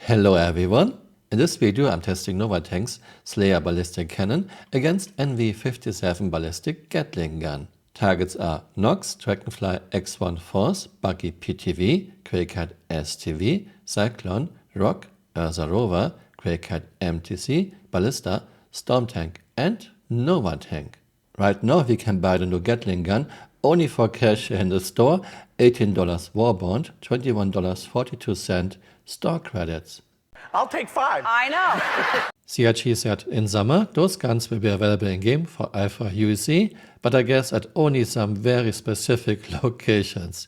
Hello everyone! In this video I'm testing Novatank's Slayer ballistic cannon against NV57 ballistic Gatling gun. Targets are Nox, Dragonfly X1 Force, Buggy PTV, Quakehead STV, Cyclone, Rock, Ursa Rover, Quakehead MTC, Ballista, Storm Tank and Novatank. Right now we can buy the new Gatling gun only for cash in the store, $18 Warbond, $21.42 store credits. I'll take 5. I know. CRG said in summer those guns will be available in game for Alpha UEC, but I guess at only some very specific locations.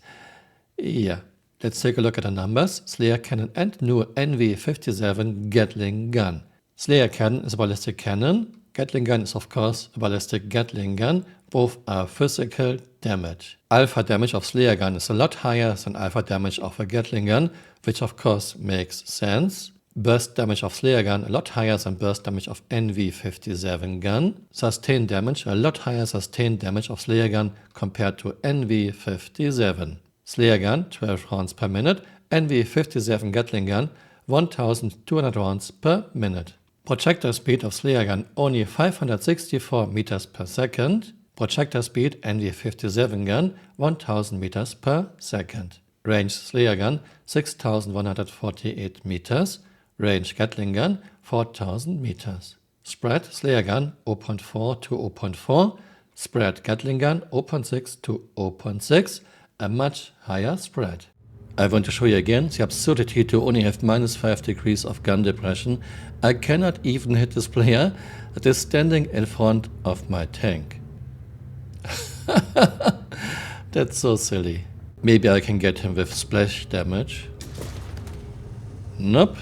Yeah, let's take a look at the numbers. Slayer cannon and new NV57 Gatling gun. Slayer cannon is a ballistic cannon. Gatling gun is of course a ballistic Gatling gun. Both are physical damage. Alpha damage of Slayer gun is a lot higher than alpha damage of a Gatling gun, which of course makes sense. Burst damage of Slayer gun a lot higher than burst damage of NV57 gun. Sustained damage a lot higher sustained damage of Slayer gun compared to NV57. Slayer gun 12 rounds per minute, NV57 Gatling gun 1200 rounds per minute. Projectile speed of Slayer gun only 564 meters per second. Projectile speed NV57 gun 1000 meters per second. Range Slayer gun 6148 meters. Range Gatling gun 4000 meters. Spread Slayer gun 0.4 to 0.4. Spread Gatling gun 0.6 to 0.6. A much higher spread. I want to show you again the absurdity to only have -5 degrees of gun depression. I cannot even hit this player that is standing in front of my tank. That's so silly. Maybe I can get him with splash damage. Nope.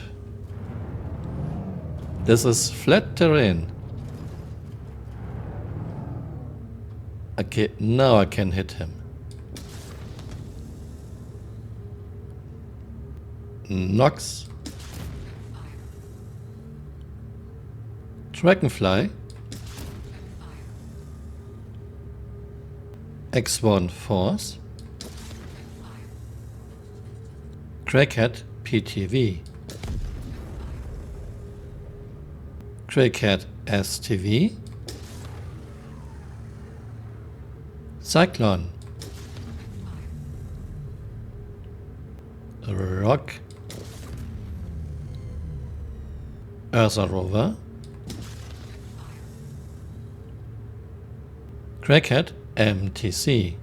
This is flat terrain. Okay, now I can hit him. Nox. Dragonfly. X1 Force. Quakehead PTV. Quakehead STV. Cyclone. Rock. Ursa Rover. Quakehead MTC.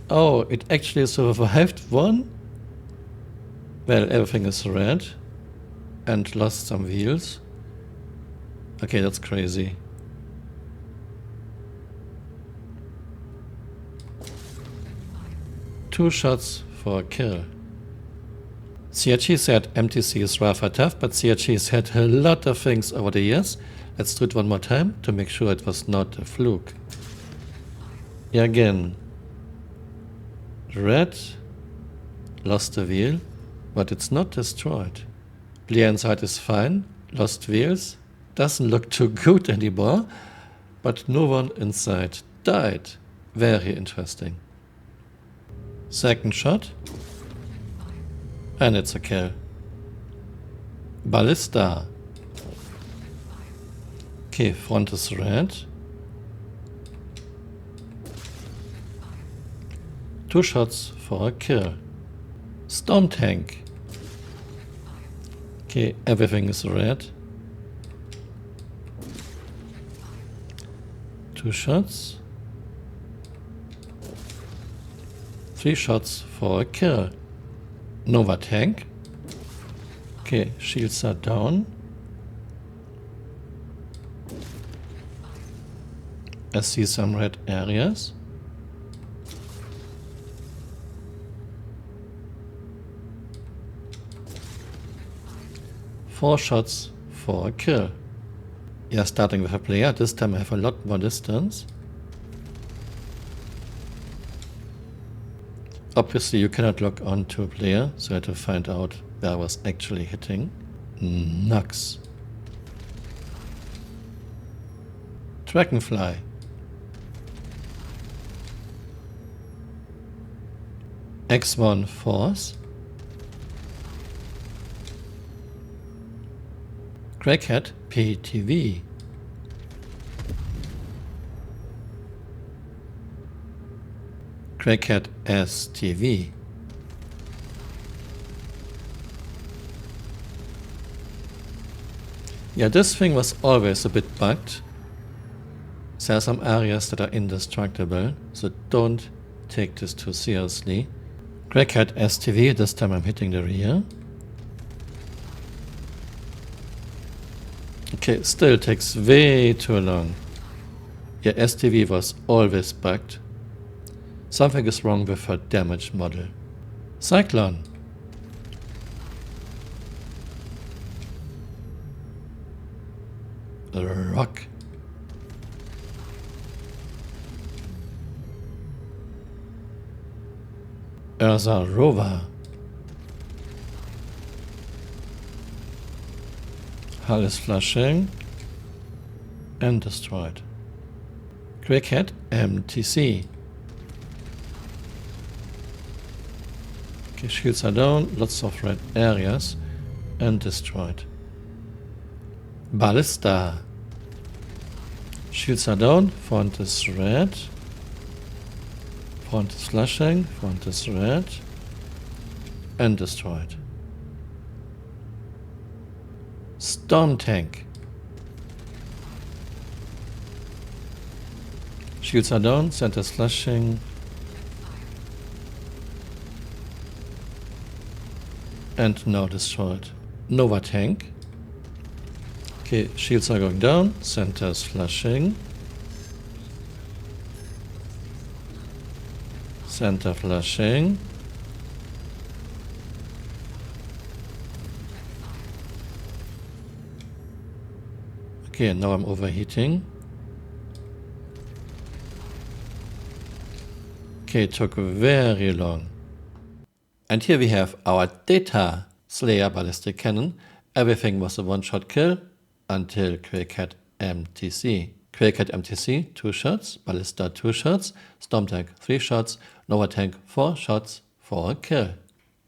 Oh, it actually survived one? Well, everything is red and lost some wheels. Okay, that's crazy. Two shots for a kill. CRG said MTC is rather tough, but CRG said a lot of things over the years. Let's do it one more time to make sure it was not a fluke. Yeah, again. Red lost the wheel, but it's not destroyed. Player inside is fine, lost wheels, doesn't look too good anymore, but no one inside died. Very interesting. Second shot. And it's a kill. Ballista. Okay, front is red. Two shots for a kill. Storm Tank. Okay, everything is red. Two shots. Three shots for a kill. Novatank. Okay, shields are down. I see some red areas. Four shots for a kill. Yeah, starting with a player. This time I have a lot more distance. Obviously you cannot log on to a player, so I had to find out where I was actually hitting. Nox. Dragonfly. X1 Force. Crackhead PTV. Crackhead STV. Yeah, this thing was always a bit bugged. There are some areas that are indestructible, so don't take this too seriously. Crackhead STV, this time I'm hitting the rear. Okay, still takes way too long. Yeah, STV was always bugged. Something is wrong with her damaged model. Cyclone. Rock. Ursa Rover. Hull is flushing and destroyed. Crackhead MTC. Okay, shields are down, lots of red areas and destroyed. Ballista. Shields are down, front is red. Front is flashing, front is red. And destroyed. Storm tank. Shields are down, center is flashing. And now destroyed. Nova tank. Okay, shields are going down, center is flashing. Center flashing. Okay, now I'm overheating. Okay, it took very long. And here we have our data Slayer ballistic cannon. Everything was a one-shot kill until Crackhead MTC. Crackhead MTC 2 shots, Ballista 2 shots, Storm Tank 3 shots, Nova Tank 4 shots for a kill.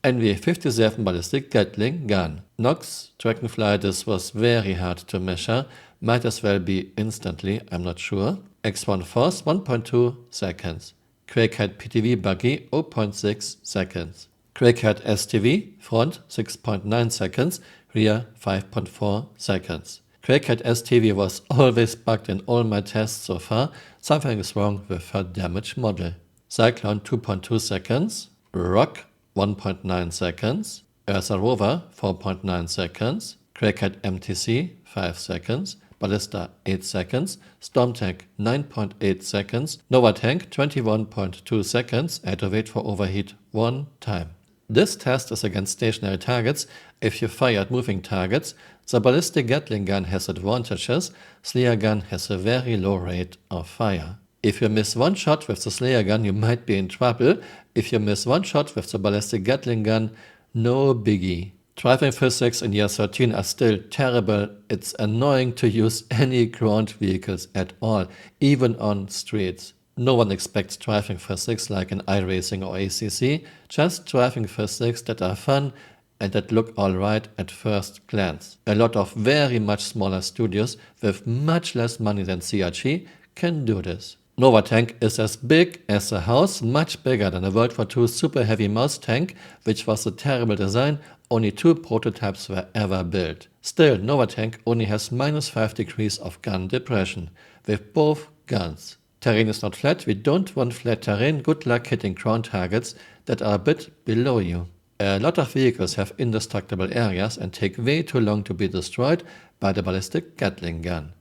NV57 ballistic Gatling gun. Nox, Dragonfly, this was very hard to measure. Might as well be instantly, I'm not sure. X1 Force 1.2 seconds. Crackhead PTV buggy 0.6 seconds. Crackhead STV front 6.9 seconds, rear 5.4 seconds. Crackhead STV was always bugged in all my tests so far. Something is wrong with her damaged model. Cyclone 2.2 seconds. Rock 1.9 seconds. Ursa Rover 4.9 seconds. Crackhead MTC 5 seconds. Ballista 8 seconds. Storm Tank 9.8 seconds. Nova Tank 21.2 seconds. I had to wait for overheat 1 time. This test is against stationary targets. If you fire at moving targets, the ballistic Gatling gun has advantages. Slayer gun has a very low rate of fire. If you miss one shot with the Slayer gun, you might be in trouble. If you miss one shot with the ballistic Gatling gun, no biggie. Driving physics in year 13 are still terrible. It's annoying to use any ground vehicles at all, even on streets. No one expects driving physics like in iRacing or ACC, just driving physics that are fun and that look alright at first glance. A lot of very much smaller studios with much less money than CRG can do this. Nova Tank is as big as a house, much bigger than a World War II super heavy mouse tank, which was a terrible design. Only 2 prototypes were ever built. Still, Nova Tank only has -5 degrees of gun depression with both guns. Terrain is not flat, we don't want flat terrain, good luck hitting ground targets that are a bit below you. A lot of vehicles have indestructible areas and take way too long to be destroyed by the ballistic Gatling gun.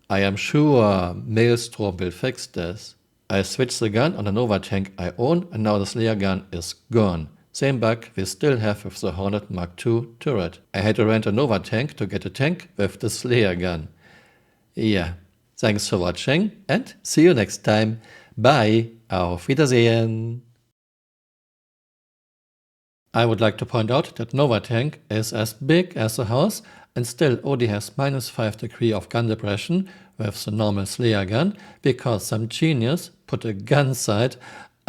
I am sure Maelstrom will fix this. I switched the gun on the Nova Tank I own and now the Slayer gun is gone. Same bug we still have with the Hornet Mark II turret. I had to rent a Nova Tank to get a tank with the Slayer gun. Yeah. Thanks for watching and see you next time. Bye. Auf Wiedersehen. I would like to point out that Nova Tank is as big as a house and still only has -5 degrees of gun depression with the normal Slayer gun because some genius put a gun sight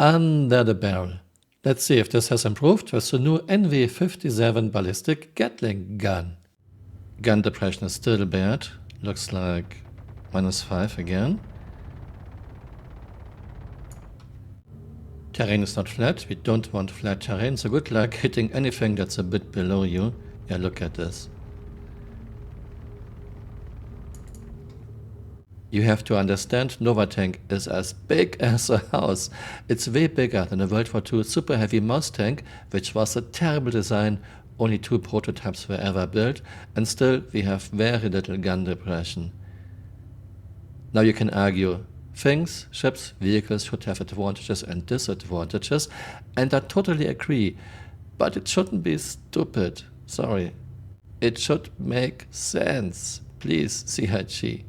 under the barrel. Let's see if this has improved with the new NV57 ballistic Gatling gun. Gun depression is still bad. Looks like -5 again. Terrain is not flat. We don't want flat terrain, so good luck hitting anything that's a bit below you. Yeah, look at this. You have to understand, Nova tank is as big as a house. It's way bigger than a World War II super heavy mouse tank, which was a terrible design. Only 2 prototypes were ever built, and still we have very little gun depression. Now you can argue, things, ships, vehicles should have advantages and disadvantages, and I totally agree, but it shouldn't be stupid. Sorry. It should make sense. Please, CIG.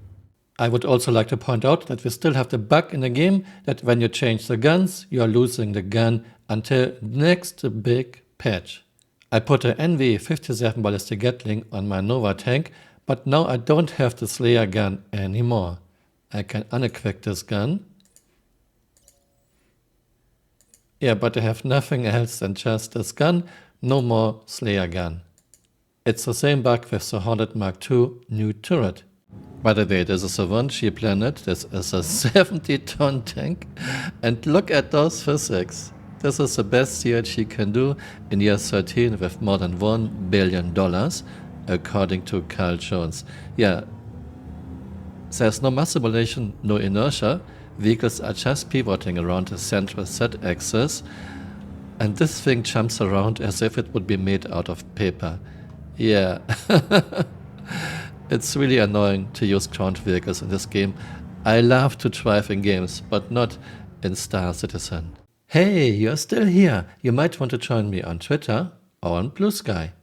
I would also like to point out that we still have the bug in the game that when you change the guns, you are losing the gun until next big patch. I put a NV57 ballistic Gatling on my Nova tank, but now I don't have the Slayer gun anymore. I can unequip this gun. Yeah, but I have nothing else than just this gun, no more Slayer gun. It's the same bug with the Hornet Mark II new turret. By the way, this is a 1G planet, this is a 70-ton tank, and look at those physics. This is the best CIG can do in year 13 with more than $1 billion, according to Carl Jones. Yeah, there's no mass simulation, no inertia, vehicles are just pivoting around the central Z-axis, and this thing jumps around as if it would be made out of paper. Yeah. It's really annoying to use ground vehicles in this game. I love to drive in games, but not in Star Citizen. Hey, you're still here. You might want to join me on Twitter or on Blue Sky.